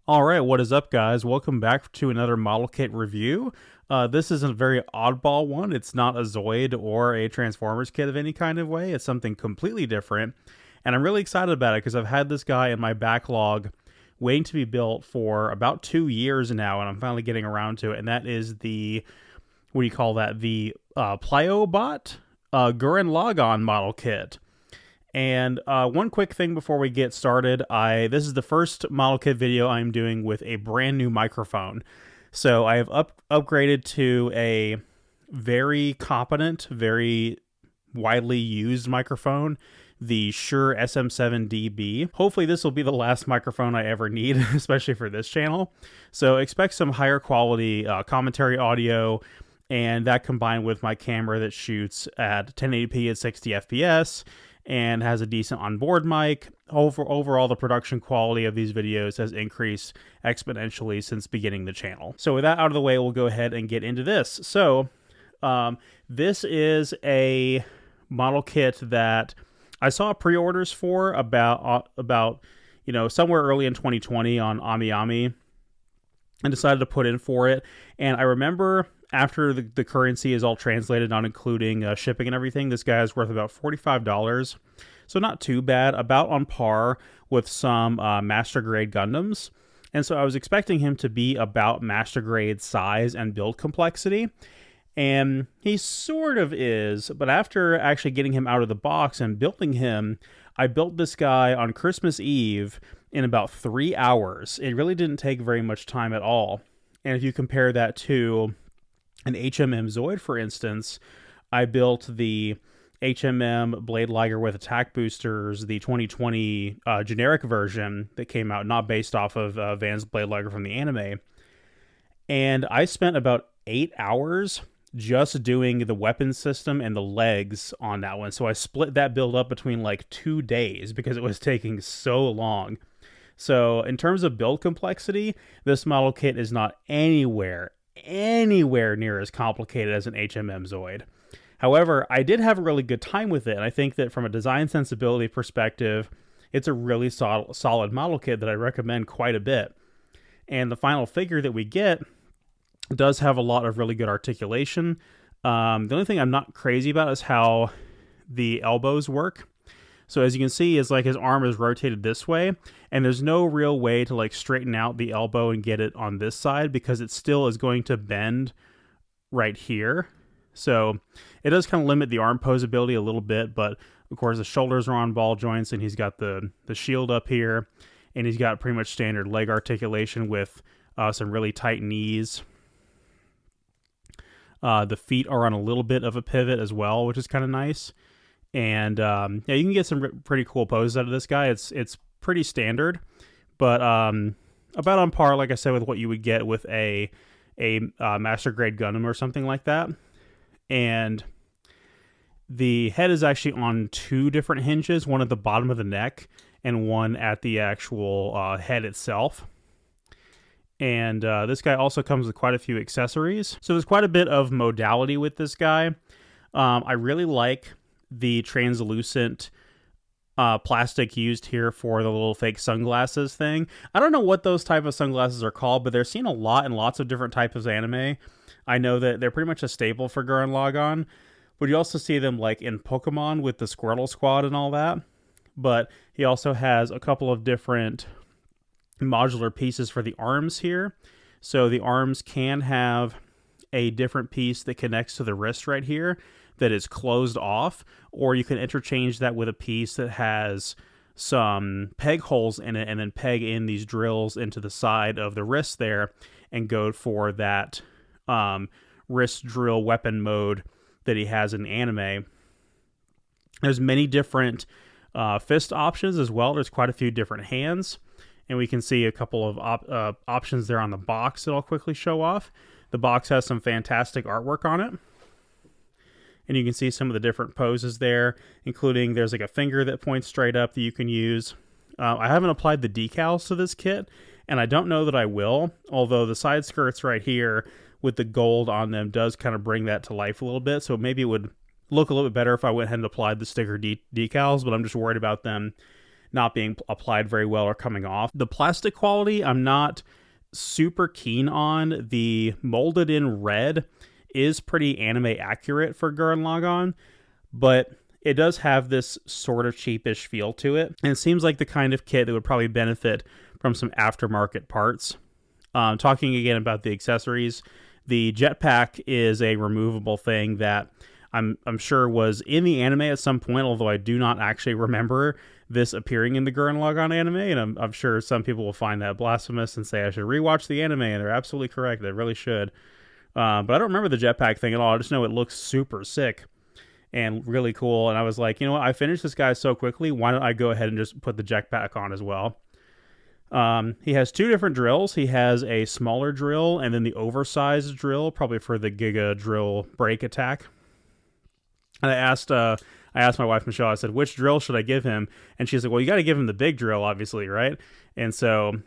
Alright, what is up guys? Welcome back to another model kit review. This is a very oddball one. It's not a Zoid or a Transformers kit of any kind of way. It's something completely different. And I'm really excited about it because I've had this guy in my backlog waiting to be built for about 2 years now, and I'm finally getting around to it. And that is the, what do you call that? The Plaiobot Gurren Lagann model kit. And one quick thing before we get started, this is the first model kit video I'm doing with a brand new microphone. So I have upgraded to a very competent, very widely used microphone, the Shure SM7DB. Hopefully this will be the last microphone I ever need, especially for this channel. So expect some higher quality commentary audio, and that combined with my camera that shoots at 1080p at 60 FPS, and has a decent onboard mic. Overall, the production quality of these videos has increased exponentially since beginning the channel. So with that out of the way, we'll go ahead and get into this. So this is a model kit that I saw pre-orders for about somewhere early in 2020 on AmiAmi, and decided to put in for it. And I remember after the currency is all translated, not including shipping and everything, this guy is worth about $45. So not too bad, about on par with some master grade Gundams. And so I was expecting him to be about master grade size and build complexity. And he sort of is, but after actually getting him out of the box and building him, I built this guy on Christmas Eve in about 3 hours. It really didn't take very much time at all. And if you compare that to an HMM Zoid, for instance, I built the HMM Blade Liger with attack boosters, the 2020 generic version that came out, not based off of Van's Blade Liger from the anime. And I spent about 8 hours just doing the weapon system and the legs on that one. So I split that build up between like 2 days because it was taking so long. So in terms of build complexity, this model kit is not anywhere near as complicated as an HMM Zoid. However, I did have a really good time with it, and I think that from a design sensibility perspective, it's a really solid model kit that I recommend quite a bit. And the final figure that we get does have a lot of really good articulation. The only thing I'm not crazy about is how the elbows work. So as you can see, is like his arm is rotated this way, and there's no real way to like straighten out the elbow and get it on this side because it still is going to bend right here. So it does kind of limit the arm posability a little bit, but of course the shoulders are on ball joints, and he's got the shield up here, and he's got pretty much standard leg articulation with some really tight knees. The feet are on a little bit of a pivot as well, which is kind of nice. And yeah, you can get some pretty cool poses out of this guy. It's pretty standard, but about on par, like I said, with what you would get with a master grade Gundam or something like that. And the head is actually on 2 different hinges, one at the bottom of the neck and one at the actual head itself. And this guy also comes with quite a few accessories. So there's quite a bit of modality with this guy. I really like the translucent plastic used here for the little fake sunglasses thing. I don't know what those type of sunglasses are called, but they're seen a lot in lots of different types of anime. I know that they're pretty much a staple for Gurren Lagann, but you also see them like in Pokemon with the Squirtle Squad and all that. But he also has a couple of different modular pieces for the arms here. So the arms can have a different piece that connects to the wrist right here that is closed off, or you can interchange that with a piece that has some peg holes in it and then peg in these drills into the side of the wrist there and go for that wrist drill weapon mode that he has in anime. There's many different fist options as well. There's quite a few different hands, and we can see a couple of options there on the box that I'll quickly show off. The box has some fantastic artwork on it, and you can see some of the different poses there, including there's like a finger that points straight up that you can use. I haven't applied the decals to this kit, and I don't know that I will, although the side skirts right here with the gold on them does kind of bring that to life a little bit, so maybe it would look a little bit better if I went ahead and applied the sticker decals, but I'm just worried about them not being applied very well or coming off. The plastic quality, I'm not super keen on. The molded in red is pretty anime accurate for Gurren Lagann, but it does have this sort of cheapish feel to it. And it seems like the kind of kit that would probably benefit from some aftermarket parts. Talking again about the accessories, the jetpack is a removable thing that I'm sure was in the anime at some point, although I do not actually remember this appearing in the Gurren Lagann anime, and I'm sure some people will find that blasphemous and say I should rewatch the anime, and they're absolutely correct. They really should. But I don't remember the jetpack thing at all. I just know it looks super sick and really cool, and I was like, you know what, I finished this guy so quickly, why don't I go ahead and just put the jetpack on as well. He has two different drills. He has a smaller drill and then the oversized drill, probably for the Giga drill break attack. And I asked my wife Michelle, I said, which drill should I give him? And she's like, well, you got to give him the big drill, obviously, right? And so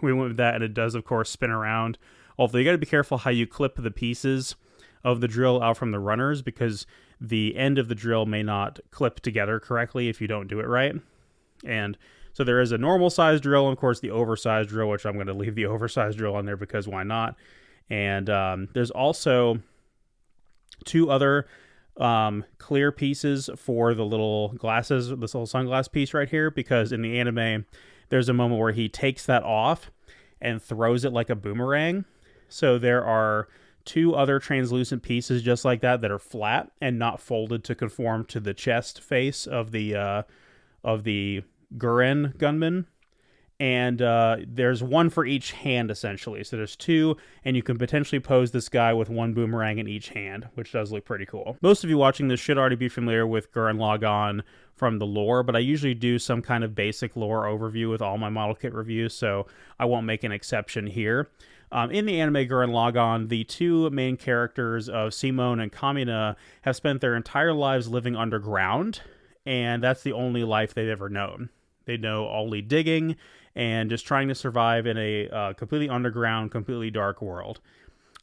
we went with that, and it does, of course, spin around. Although you got to be careful how you clip the pieces of the drill out from the runners, because the end of the drill may not clip together correctly if you don't do it right. And so there is a normal size drill, and of course the oversized drill, which I'm going to leave the oversized drill on there because why not? And there's also two other clear pieces for the little glasses, this little sunglass piece right here, because in the anime there's a moment where he takes that off and throws it like a boomerang. So there are two other translucent pieces just like that are flat and not folded to conform to the chest face of the Gurren gunman, and there's one for each hand essentially. So there's two, and you can potentially pose this guy with one boomerang in each hand, which does look pretty cool. Most of you watching this should already be familiar with Gurren Lagann from the lore, but I usually do some kind of basic lore overview with all my model kit reviews, so I won't make an exception here. In the anime Gurren Lagann, the two main characters of Simone and Kamina have spent their entire lives living underground, and that's the only life they've ever known. They know only digging and just trying to survive in a completely underground, completely dark world.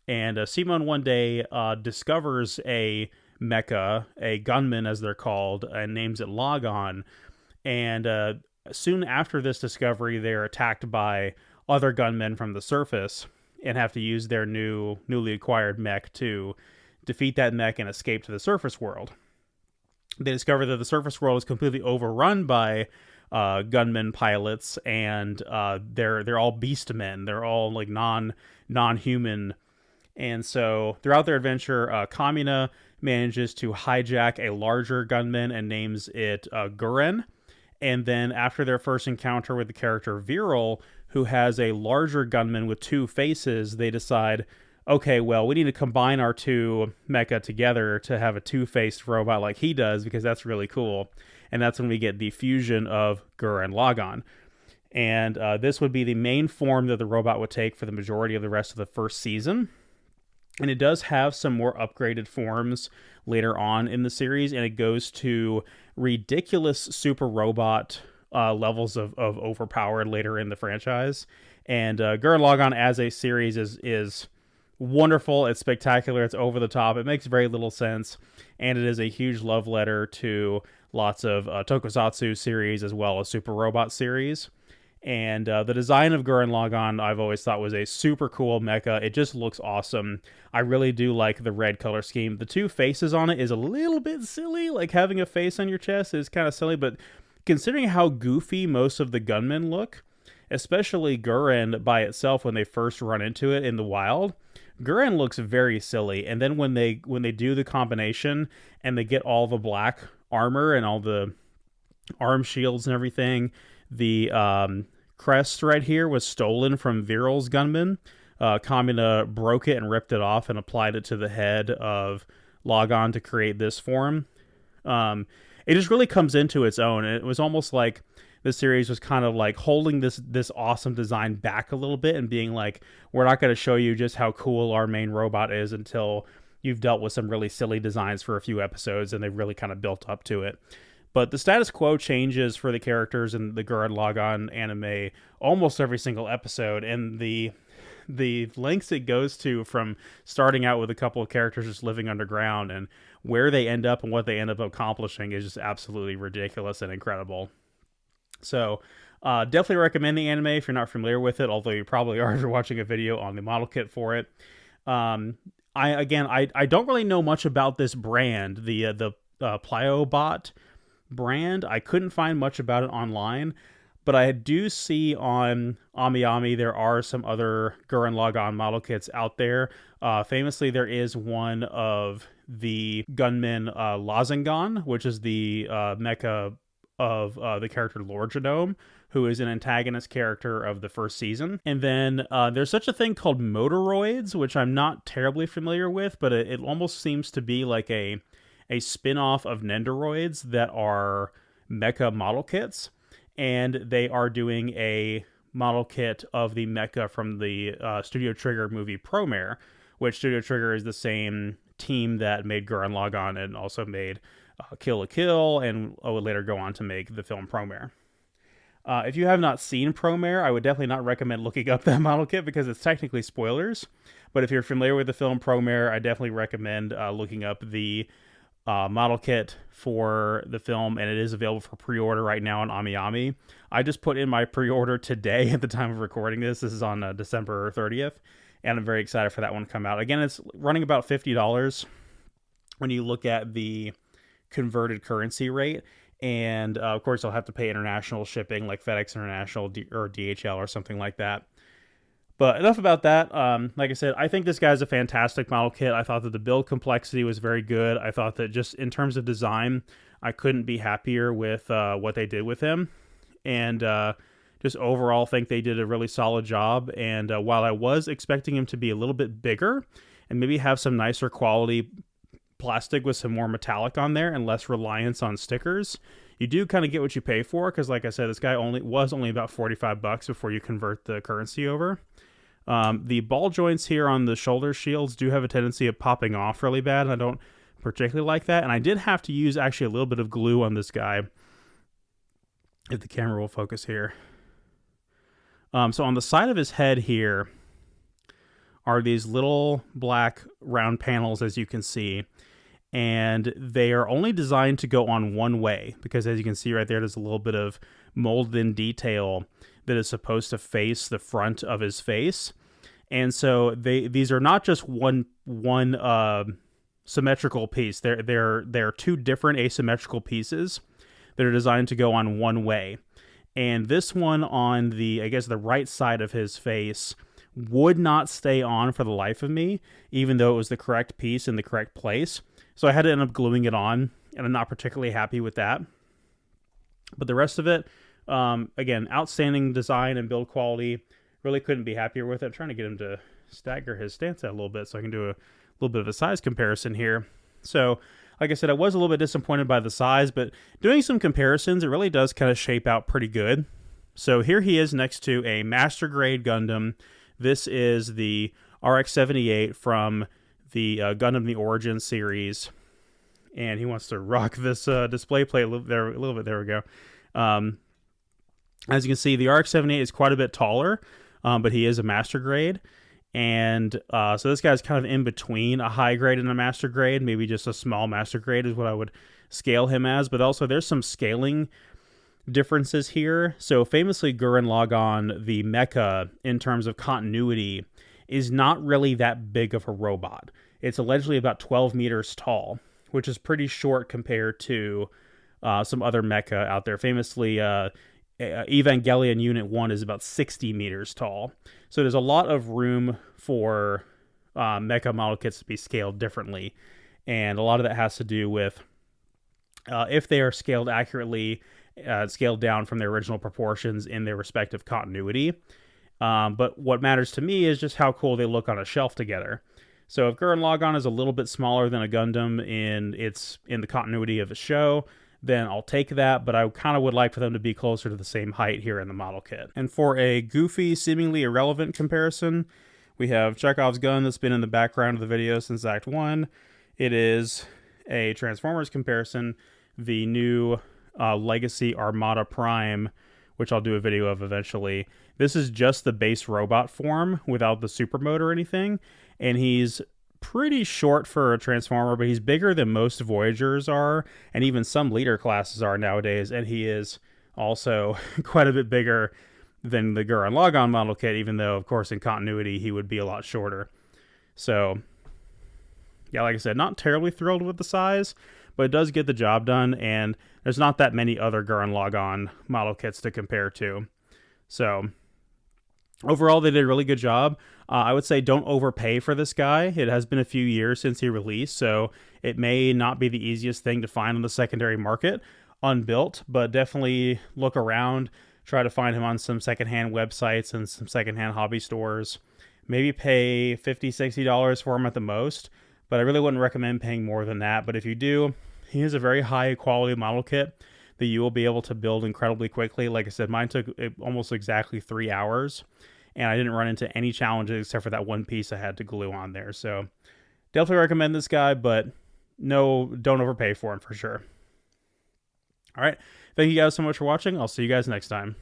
And Simone one day discovers a mecha, a gunman as they're called, and names it Lagann. And soon after this discovery, they're attacked by other gunmen from the surface and have to use their newly acquired mech to defeat that mech and escape to the surface world. They discover that the surface world is completely overrun by gunmen pilots, and they're all beast men. They're all like non-human. And so throughout their adventure, Kamina manages to hijack a larger gunman and names it Gurren. And then after their first encounter with the character Viral, who has a larger gunman with two faces, they decide, okay, well, we need to combine our two mecha together to have a two-faced robot like he does, because that's really cool. And that's when we get the fusion of Gurren Lagann. And this would be the main form that the robot would take for the majority of the rest of the first season. And it does have some more upgraded forms later on in the series, and it goes to ridiculous super robot levels of overpowered later in the franchise. And Gurren Lagann as a series is wonderful. It's spectacular. It's over the top. It makes very little sense, and it is a huge love letter to lots of tokusatsu series as well as super robot series. And the design of Gurren Lagann I've always thought was a super cool mecha. It just looks awesome. I really do like the red color scheme. The two faces on it is a little bit silly. Like having a face on your chest is kind of silly, but considering how goofy most of the gunmen look, especially Gurren by itself when they first run into it in the wild, Gurren looks very silly. And then when they do the combination and they get all the black armor and all the arm shields and everything, the crest right here was stolen from Viral's gunman. Kamina broke it and ripped it off and applied it to the head of Lagann to create this form. It just really comes into its own. It was almost like the series was kind of like holding this awesome design back a little bit and being like, we're not going to show you just how cool our main robot is until you've dealt with some really silly designs for a few episodes and they've really kind of built up to it. But the status quo changes for the characters in the Gurren Lagann anime almost every single episode, and the lengths it goes to from starting out with a couple of characters just living underground and where they end up and what they end up accomplishing is just absolutely ridiculous and incredible. So definitely recommend the anime if you're not familiar with it, although you probably are if you're watching a video on the model kit for it. Um, I don't really know much about this brand, the Plaiobot brand. I couldn't find much about it online, but I do see on AmiAmi there are some other Gurren Lagann model kits out there. Famously, there is one of the gunman Lagann, which is the mecha of the character Lord Genome, who is an antagonist character of the first season. And then there's such a thing called Motoroids, which I'm not terribly familiar with, but it almost seems to be like a spin-off of Nendoroids that are mecha model kits. And they are doing a model kit of the mecha from the Studio Trigger movie Promare, which Studio Trigger is the same team that made Gurren Lagann and also made Kill la Kill, and would later go on to make the film Promare. If you have not seen Promare, I would definitely not recommend looking up that model kit because it's technically spoilers. But if you're familiar with the film Promare, I definitely recommend looking up the model kit for the film, and it is available for pre-order right now on AmiAmi. I just put in my pre-order today at the time of recording this. This is on December 30th, and I'm very excited for that one to come out. Again, it's running about $50 when you look at the converted currency rate, and of course I'll have to pay international shipping like FedEx International or DHL or something like that. But enough about that. Like I said, I think this guy's a fantastic model kit. I thought that the build complexity was very good. I thought that just in terms of design, I couldn't be happier with what they did with him. And just overall think they did a really solid job. And while I was expecting him to be a little bit bigger and maybe have some nicer quality plastic with some more metallic on there and less reliance on stickers, you do kind of get what you pay for, because like I said, this guy was only about $45 before you convert the currency over. The ball joints here on the shoulder shields do have a tendency of popping off really bad, and I don't particularly like that. And I did have to use actually a little bit of glue on this guy, if the camera will focus here. So on the side of his head here are these little black round panels, as you can see, and they are only designed to go on one way, because as you can see right there, there's a little bit of molded in detail that is supposed to face the front of his face. And so these are not just one symmetrical piece. They're two different asymmetrical pieces that are designed to go on one way. And this one on the, I guess, the right side of his face would not stay on for the life of me, even though it was the correct piece in the correct place. So I had to end up gluing it on, and I'm not particularly happy with that. But the rest of it, again, outstanding design and build quality. Really couldn't be happier with it. I'm trying to get him to stagger his stance out a little bit so I can do a little bit of a size comparison here. So, like I said, I was a little bit disappointed by the size, but doing some comparisons, it really does kind of shape out pretty good. So here he is next to a Master Grade Gundam. This is the RX-78 from the Gundam The Origin series, and he wants to rock this display plate a little bit. There we go. As you can see, the RX-78 is quite a bit taller, but he is a Master Grade, and so this guy's kind of in between a high grade and a Master Grade. Maybe just a small Master Grade is what I would scale him as, but also there's some scaling differences here. So famously, Gurren Lagann, the mecha, in terms of continuity, is not really that big of a robot. It's allegedly about 12 meters tall, which is pretty short compared to some other mecha out there. Famously, Evangelion Unit 1 is about 60 meters tall. So there's a lot of room for mecha model kits to be scaled differently. And a lot of that has to do with if they are scaled accurately, scaled down from their original proportions in their respective continuity. But what matters to me is just how cool they look on a shelf together. So if Gurren Lagann is a little bit smaller than a Gundam in the continuity of the show, then I'll take that, but I kind of would like for them to be closer to the same height here in the model kit. And for a goofy, seemingly irrelevant comparison, we have Chekhov's gun that's been in the background of the video since Act 1. It is a Transformers comparison, the new Legacy Armada Prime, which I'll do a video of eventually. This is just the base robot form without the super mode or anything, and he's pretty short for a Transformer, but he's bigger than most Voyagers are, and even some leader classes are nowadays, and he is Also quite a bit bigger than the Gurren Lagann model kit, even though, of course, in continuity, he would be a lot shorter. So, yeah, like I said, not terribly thrilled with the size, but it does get the job done, and there's not that many other Gurren Lagann model kits to compare to. So, overall, they did a really good job. I would say don't overpay for this guy. It has been a few years since he released, so it may not be the easiest thing to find on the secondary market unbuilt, but definitely look around. Try to find him on some secondhand websites and some secondhand hobby stores. Maybe pay $50, $60 for him at the most, but I really wouldn't recommend paying more than that. But if you do, he is a very high quality model kit that you will be able to build incredibly quickly. Like I said, mine took almost exactly 3 hours, and I didn't run into any challenges except for that one piece I had to glue on there. So definitely recommend this guy, but no, don't overpay for him for sure. All right. Thank you guys so much for watching. I'll see you guys next time.